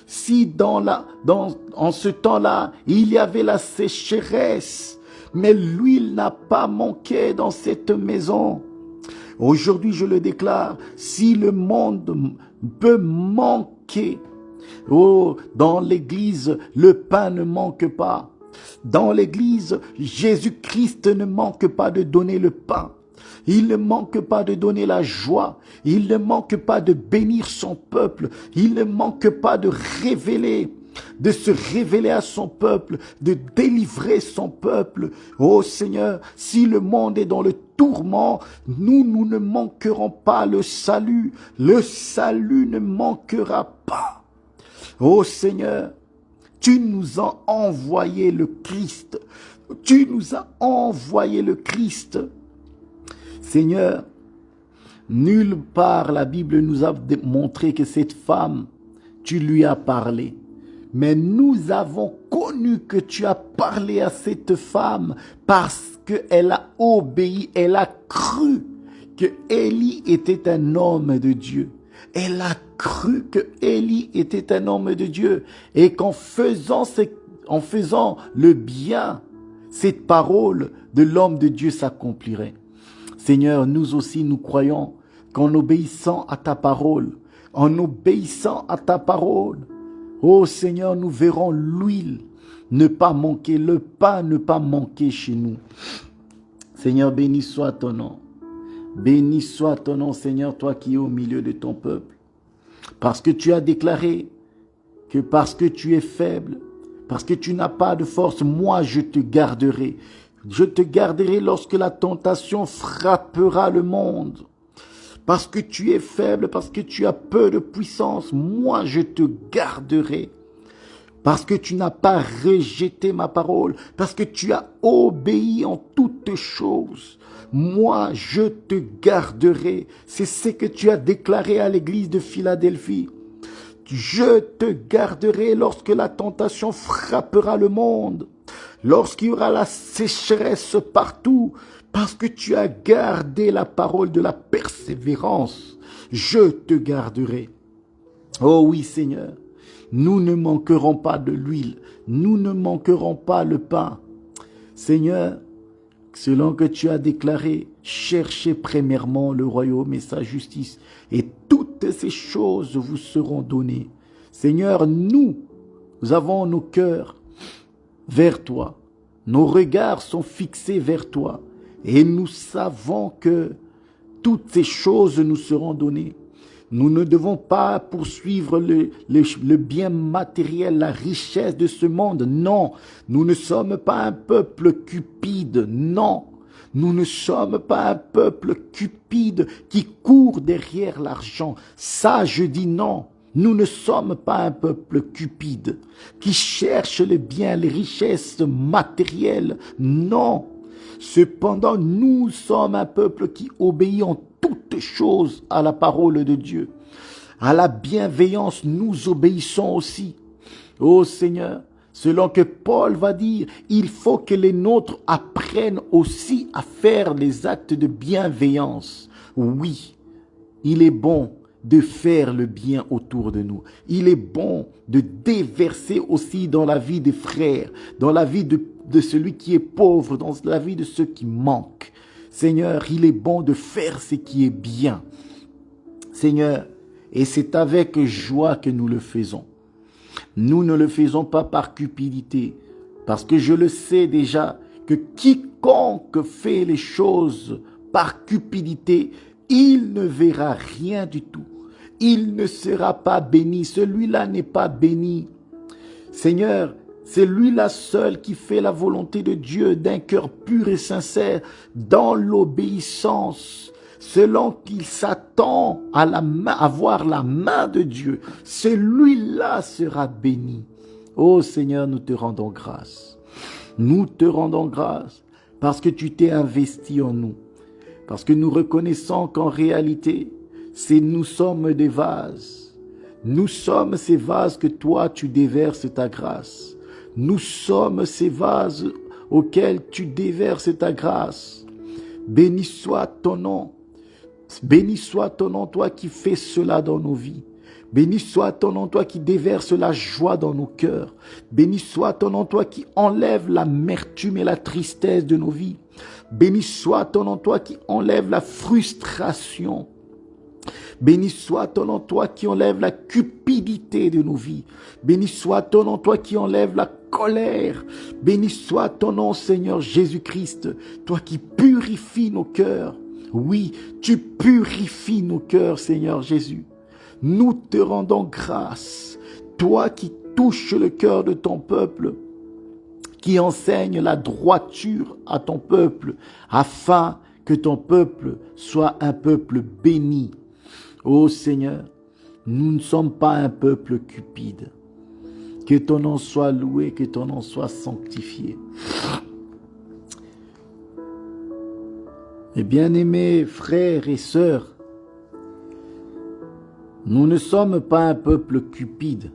Si en ce temps-là, il y avait la sécheresse, mais l'huile n'a pas manqué dans cette maison. Aujourd'hui, je le déclare, si le monde peut manquer, oh, dans l'église, le pain ne manque pas. Dans l'église, Jésus-Christ ne manque pas de donner le pain. Il ne manque pas de donner la joie. Il ne manque pas de bénir son peuple. Il ne manque pas de se révéler à son peuple, de délivrer son peuple. Oh Seigneur, si le monde est dans le tourment, nous ne manquerons pas le salut. Le salut ne manquera pas. Oh Seigneur, tu nous as envoyé le Christ. Tu nous as envoyé le Christ. Seigneur, nulle part la Bible nous a montré que cette femme, tu lui as parlé. Mais nous avons connu que tu as parlé à cette femme parce qu'elle a obéi, elle a cru que Élie était un homme de Dieu. Elle a cru que Élie était un homme de Dieu et qu'en faisant, le bien, cette parole de l'homme de Dieu s'accomplirait. Seigneur, nous aussi, nous croyons qu'en obéissant à ta parole, oh Seigneur, nous verrons l'huile ne pas manquer, le pain ne pas manquer chez nous. Seigneur, béni soit ton nom. Béni soit ton nom, Seigneur, toi qui es au milieu de ton peuple. Parce que tu as déclaré que parce que tu es faible, parce que tu n'as pas de force, moi je te garderai. Je te garderai lorsque la tentation frappera le monde. Parce que tu es faible, parce que tu as peu de puissance, moi je te garderai. Parce que tu n'as pas rejeté ma parole, parce que tu as obéi en toutes choses, moi je te garderai. C'est ce que tu as déclaré à l'église de Philadelphie. Je te garderai lorsque la tentation frappera le monde, lorsqu'il y aura la sécheresse partout, parce que tu as gardé la parole de la persévérance. Je te garderai. Oh oui, Seigneur. Nous ne manquerons pas de l'huile. Nous ne manquerons pas le pain. Seigneur, selon que tu as déclaré, cherchez premièrement le royaume et sa justice, et toutes ces choses vous seront données. Seigneur, nous avons nos cœurs vers toi. Nos regards sont fixés vers toi. Et nous savons que toutes ces choses nous seront données. Nous ne devons pas poursuivre le bien matériel, la richesse de ce monde. Non, nous ne sommes pas un peuple cupide. Non, nous ne sommes pas un peuple cupide qui court derrière l'argent. Ça, je dis non. Nous ne sommes pas un peuple cupide qui cherche le bien, les richesses matérielles. Non. Cependant, nous sommes un peuple qui obéit en toutes choses à la parole de Dieu. À la bienveillance, nous obéissons aussi. Ô Seigneur, selon que Paul va dire, il faut que les nôtres apprennent aussi à faire les actes de bienveillance. Oui, il est bon de faire le bien autour de nous. Il est bon de déverser aussi dans la vie des frères, dans la vie de celui qui est pauvre, dans la vie de ceux qui manquent. Seigneur, il est bon de faire ce qui est bien. Seigneur, et c'est avec joie que nous le faisons. Nous ne le faisons pas par cupidité, parce que je le sais déjà que quiconque fait les choses par cupidité, il ne verra rien du tout. Il ne sera pas béni. Celui-là n'est pas béni. Seigneur, c'est lui-là seul qui fait la volonté de Dieu d'un cœur pur et sincère dans l'obéissance, selon qu'il s'attend à voir la main de Dieu. Celui-là sera béni. Oh Seigneur, nous te rendons grâce. Nous te rendons grâce parce que tu t'es investi en nous. Parce que nous reconnaissons qu'en réalité, nous sommes des vases. Nous sommes ces vases que toi, tu déverses ta grâce. Nous sommes ces vases auxquels tu déverses ta grâce. Béni soit ton nom. Béni soit ton nom, toi qui fais cela dans nos vies. Béni soit ton nom, toi qui déverses la joie dans nos cœurs. Béni soit ton nom, toi qui enlèves l'amertume et la tristesse de nos vies. Béni soit ton nom, toi qui enlèves la frustration. Béni soit ton nom, toi qui enlèves la cupidité de nos vies. Béni soit ton nom, toi qui enlèves la colère. Béni soit ton nom, Seigneur Jésus-Christ, toi qui purifies nos cœurs. Oui, tu purifies nos cœurs, Seigneur Jésus. Nous te rendons grâce, toi qui touches le cœur de ton peuple, qui enseigne la droiture à ton peuple, afin que ton peuple soit un peuple béni. Ô Seigneur, nous ne sommes pas un peuple cupide. Que ton nom soit loué, que ton nom soit sanctifié. Mes bien-aimés frères et sœurs, nous ne sommes pas un peuple cupide.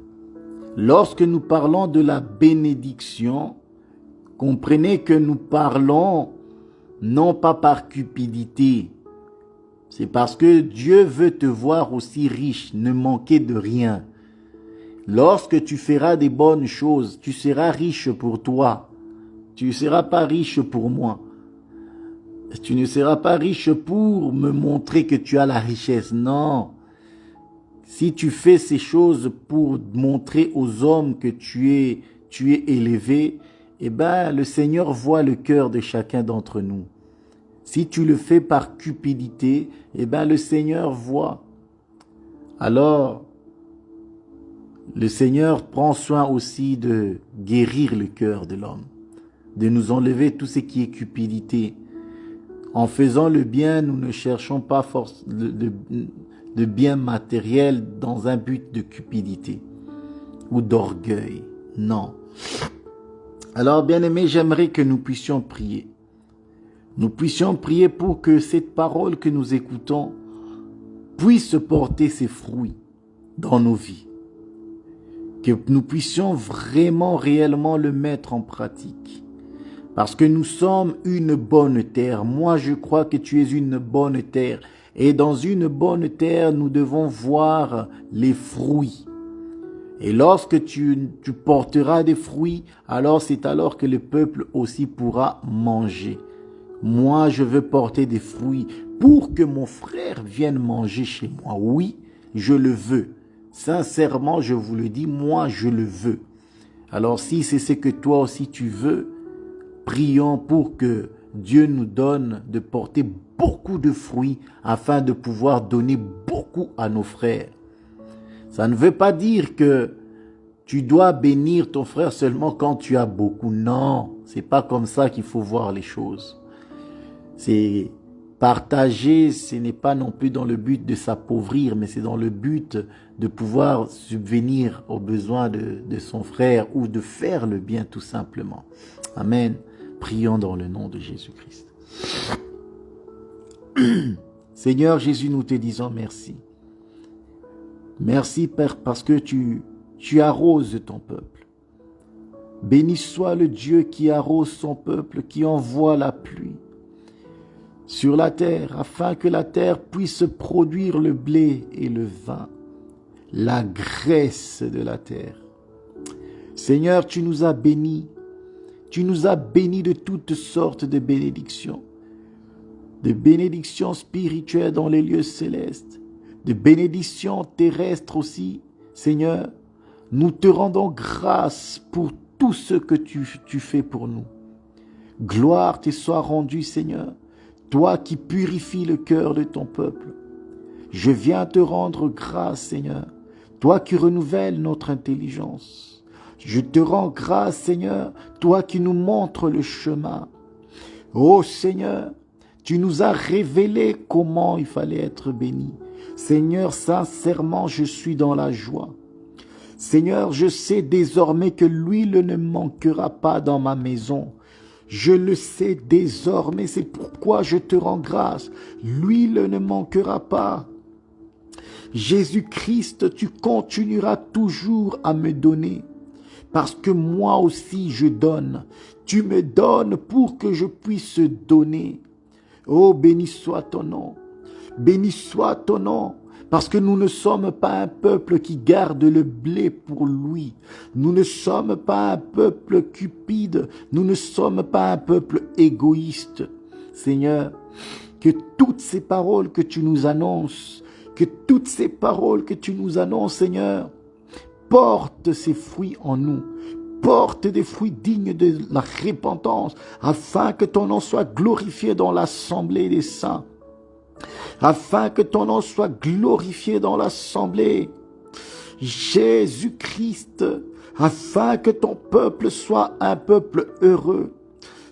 Lorsque nous parlons de la bénédiction, comprenez que nous parlons non pas par cupidité, C'est parce que Dieu veut te voir aussi riche, ne manquer de rien. Lorsque tu feras des bonnes choses, tu seras riche pour toi. Tu ne seras pas riche pour moi. Tu ne seras pas riche pour me montrer que tu as la richesse. Non. Si tu fais ces choses pour montrer aux hommes que tu es élevé, eh ben, le Seigneur voit le cœur de chacun d'entre nous. Si tu le fais par cupidité, eh ben, le Seigneur voit. Alors, le Seigneur prend soin aussi de guérir le cœur de l'homme, de nous enlever tout ce qui est cupidité. En faisant le bien, nous ne cherchons pas force de bien matériel dans un but de cupidité ou d'orgueil. Non. Alors, bien-aimés, j'aimerais que nous puissions prier. Nous puissions prier pour que cette parole que nous écoutons puisse porter ses fruits dans nos vies. Que nous puissions vraiment, réellement le mettre en pratique. Parce que nous sommes une bonne terre. Moi, je crois que tu es une bonne terre. Et dans une bonne terre, nous devons voir les fruits. Et lorsque tu porteras des fruits, alors c'est alors que le peuple aussi pourra manger. Moi, je veux porter des fruits pour que mon frère vienne manger chez moi. Oui, je le veux. Sincèrement, je vous le dis, moi, je le veux. Alors, si c'est ce que toi aussi tu veux, prions pour que Dieu nous donne de porter beaucoup de fruits afin de pouvoir donner beaucoup à nos frères. Ça ne veut pas dire que tu dois bénir ton frère seulement quand tu as beaucoup. Non, c'est pas comme ça qu'il faut voir les choses. C'est partager, ce n'est pas non plus dans le but de s'appauvrir, mais c'est dans le but de pouvoir subvenir aux besoins de son frère ou de faire le bien tout simplement. Amen. Prions dans le nom de Jésus-Christ. Seigneur Jésus, nous te disons merci. Merci Père parce que tu arroses ton peuple. Béni soit le Dieu qui arrose son peuple, qui envoie la pluie sur la terre, afin que la terre puisse produire le blé et le vin, la graisse de la terre. Seigneur, tu nous as bénis. Tu nous as bénis de toutes sortes de bénédictions spirituelles dans les lieux célestes, de bénédictions terrestres aussi. Seigneur, nous te rendons grâce pour tout ce que tu fais pour nous. Gloire te soit rendue, Seigneur, toi qui purifies le cœur de ton peuple. Je viens te rendre grâce, Seigneur, toi qui renouvelles notre intelligence. Je te rends grâce, Seigneur, toi qui nous montres le chemin. Ô Seigneur, tu nous as révélé comment il fallait être béni. Seigneur, sincèrement, je suis dans la joie. Seigneur, je sais désormais que l'huile ne manquera pas dans ma maison. Je le sais désormais, c'est pourquoi je te rends grâce. L'huile ne manquera pas. Jésus-Christ, tu continueras toujours à me donner. Parce que moi aussi je donne. Tu me donnes pour que je puisse donner. Oh, béni soit ton nom. Béni soit ton nom. Parce que nous ne sommes pas un peuple qui garde le blé pour lui. Nous ne sommes pas un peuple cupide. Nous ne sommes pas un peuple égoïste. Seigneur, que toutes ces paroles que tu nous annonces, Seigneur, porte ces fruits en nous. Porte des fruits dignes de la repentance, afin que ton nom soit glorifié dans l'assemblée des saints. Afin que ton nom soit glorifié dans l'assemblée. Jésus-Christ, afin que ton peuple soit un peuple heureux,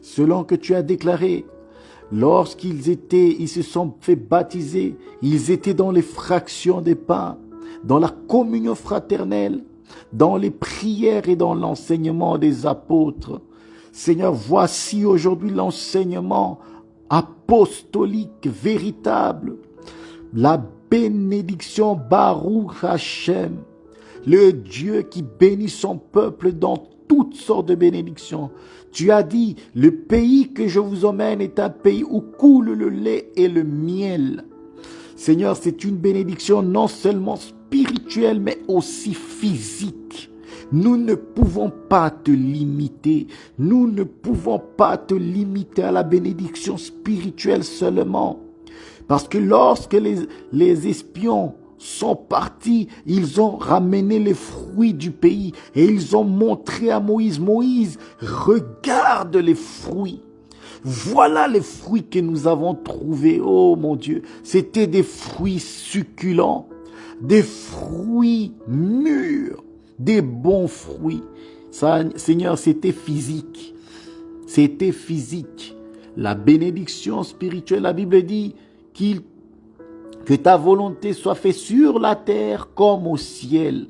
selon que tu as déclaré. Lorsqu'ils se sont fait baptiser, ils étaient dans les fractions des pains, dans la communion fraternelle, dans les prières et dans l'enseignement des apôtres. Seigneur, voici aujourd'hui l'enseignement apostolique véritable, la bénédiction Baruch Hashem, le Dieu qui bénit son peuple dans toutes sortes de bénédictions. Tu as dit, le pays que je vous emmène est un pays où coule le lait et le miel. Seigneur, c'est une bénédiction non seulement spirituelle, mais aussi physique. Nous ne pouvons pas te limiter. Nous ne pouvons pas te limiter à la bénédiction spirituelle seulement. Parce que lorsque les espions sont partis, ils ont ramené les fruits du pays et ils ont montré à Moïse, Moïse, regarde les fruits. Voilà les fruits que nous avons trouvés. Oh mon Dieu, c'était des fruits succulents, des fruits mûrs, des bons fruits. Ça, Seigneur, c'était physique. C'était physique. La bénédiction spirituelle, la Bible dit que ta volonté soit faite sur la terre comme au ciel.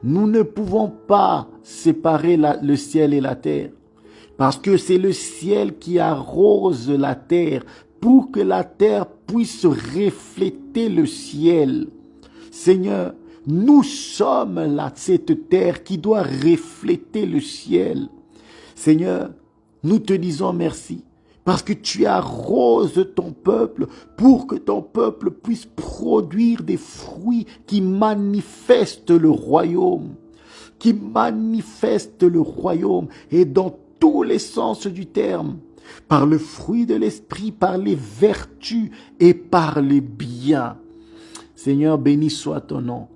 Nous ne pouvons pas séparer le ciel et la terre. Parce que c'est le ciel qui arrose la terre pour que la terre puisse refléter le ciel. Seigneur, nous sommes là, cette terre qui doit refléter le ciel. Seigneur, nous te disons merci. Parce que tu arroses ton peuple pour que ton peuple puisse produire des fruits qui manifestent le royaume. Qui manifestent le royaume. Et dans tous les sens du terme. Par le fruit de l'esprit, par les vertus et par les biens. Seigneur, béni soit ton nom.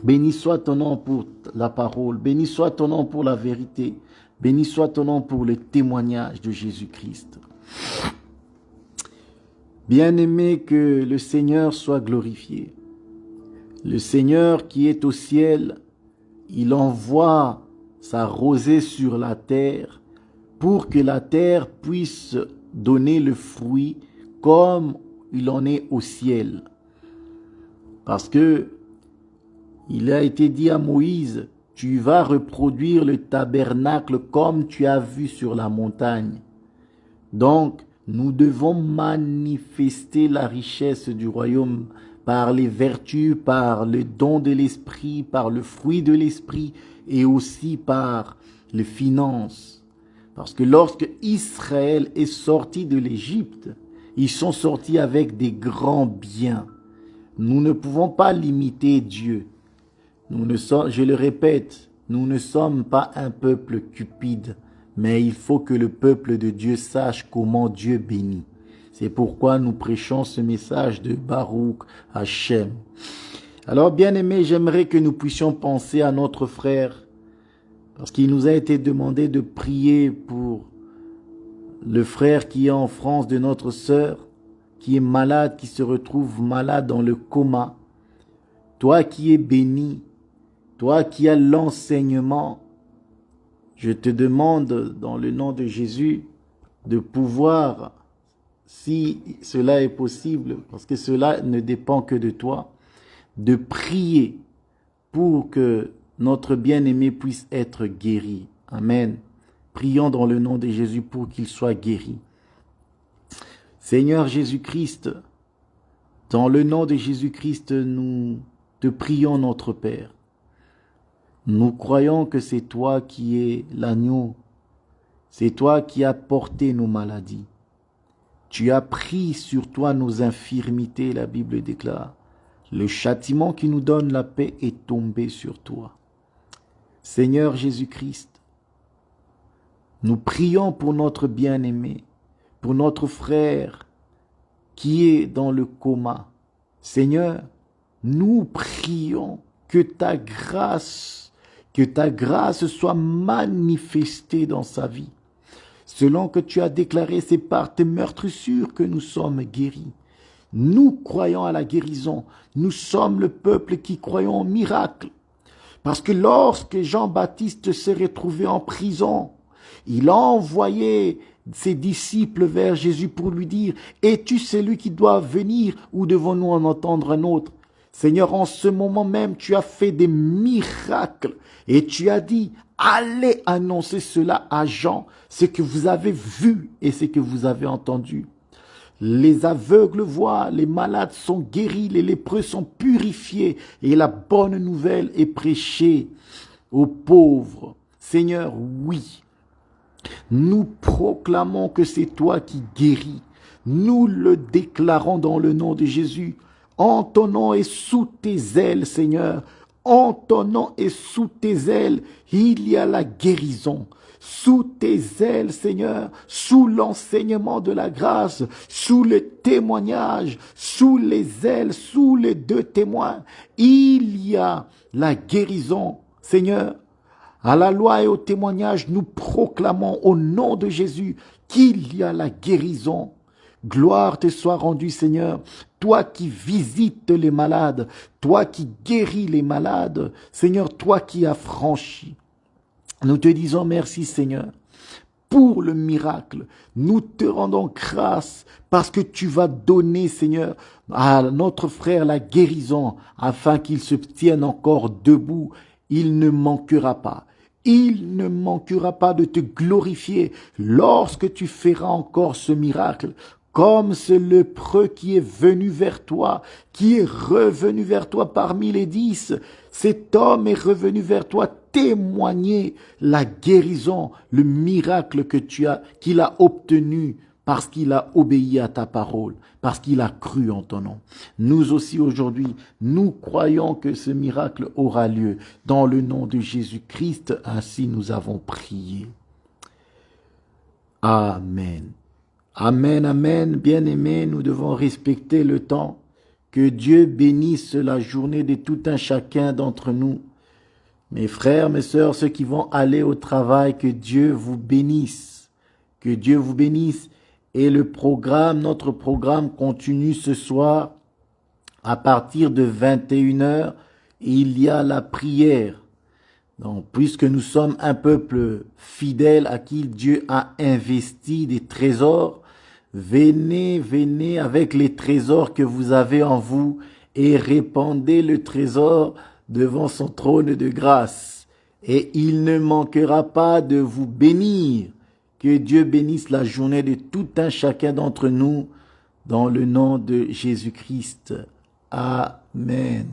Béni soit ton nom pour la parole. Béni soit ton nom pour la vérité. Béni soit ton nom pour le témoignage de Jésus-Christ. Bien-aimé, que le Seigneur soit glorifié. Le Seigneur qui est au ciel, il envoie sa rosée sur la terre pour que la terre puisse donner le fruit comme il en est au ciel. Parce que il a été dit à Moïse, tu vas reproduire le tabernacle comme tu as vu sur la montagne. Donc, nous devons manifester la richesse du royaume par les vertus, par le don de l'esprit, par le fruit de l'esprit et aussi par les finances. Parce que lorsque Israël est sorti de l'Égypte, ils sont sortis avec des grands biens. Nous ne pouvons pas limiter Dieu. Nous ne sommes, je le répète, nous ne sommes pas un peuple cupide, mais il faut que le peuple de Dieu sache comment Dieu bénit. C'est pourquoi nous prêchons ce message de Baruch Hashem. Alors, bien-aimés, j'aimerais que nous puissions penser à notre frère, parce qu'il nous a été demandé de prier pour le frère qui est en France de notre sœur, qui est malade, qui se retrouve malade dans le coma. Toi qui es béni, toi qui as l'enseignement, je te demande dans le nom de Jésus de pouvoir, si cela est possible, parce que cela ne dépend que de toi, de prier pour que notre bien-aimé puisse être guéri. Amen. Prions dans le nom de Jésus pour qu'il soit guéri. Seigneur Jésus-Christ, dans le nom de Jésus-Christ, nous te prions notre Père. Nous croyons que c'est toi qui es l'agneau. C'est toi qui as porté nos maladies. Tu as pris sur toi nos infirmités, la Bible déclare. Le châtiment qui nous donne la paix est tombé sur toi. Seigneur Jésus-Christ, nous prions pour notre bien-aimé, pour notre frère qui est dans le coma. Seigneur, nous prions que ta grâce soit manifestée dans sa vie. Selon que tu as déclaré, c'est par tes meurtrissures que nous sommes guéris. Nous croyons à la guérison. Nous sommes le peuple qui croyons au miracle. Parce que lorsque Jean-Baptiste s'est retrouvé en prison, il a envoyé ses disciples vers Jésus pour lui dire, « Es-tu celui qui doit venir ou devons-nous en entendre un autre ?» Seigneur, en ce moment même, tu as fait des miracles et tu as dit, allez annoncer cela à Jean, ce que vous avez vu et ce que vous avez entendu. Les aveugles voient, les malades sont guéris, les lépreux sont purifiés et la bonne nouvelle est prêchée aux pauvres. Seigneur, oui, nous proclamons que c'est toi qui guéris. Nous le déclarons dans le nom de Jésus. En ton nom et sous tes ailes, Seigneur, en ton nom et sous tes ailes, il y a la guérison. Sous tes ailes, Seigneur, sous l'enseignement de la grâce, sous le témoignage, sous les ailes, sous les deux témoins, il y a la guérison, Seigneur. À la loi et au témoignage, nous proclamons au nom de Jésus qu'il y a la guérison. Gloire te soit rendue, Seigneur, toi qui visites les malades, toi qui guéris les malades, Seigneur, toi qui as franchi. Nous te disons merci, Seigneur, pour le miracle. Nous te rendons grâce parce que tu vas donner, Seigneur, à notre frère la guérison afin qu'il se tienne encore debout. Il ne manquera pas. Il ne manquera pas de te glorifier lorsque tu feras encore ce miracle. Comme ce lépreux qui est venu vers toi, qui est revenu vers toi parmi les 10, cet homme est revenu vers toi témoigner la guérison, le miracle qu'il a obtenu parce qu'il a obéi à ta parole, parce qu'il a cru en ton nom. Nous aussi aujourd'hui, nous croyons que ce miracle aura lieu. Dans le nom de Jésus-Christ, ainsi nous avons prié. Amen. Amen, amen, bien-aimés, nous devons respecter le temps. Que Dieu bénisse la journée de tout un chacun d'entre nous. Mes frères, mes sœurs, ceux qui vont aller au travail, que Dieu vous bénisse. Que Dieu vous bénisse. Et notre programme continue ce soir à partir de 21h. Il y a la prière. Donc, puisque nous sommes un peuple fidèle à qui Dieu a investi des trésors, venez avec les trésors que vous avez en vous et répandez le trésor devant son trône de grâce. Et il ne manquera pas de vous bénir. Que Dieu bénisse la journée de tout un chacun d'entre nous dans le nom de Jésus-Christ. Amen.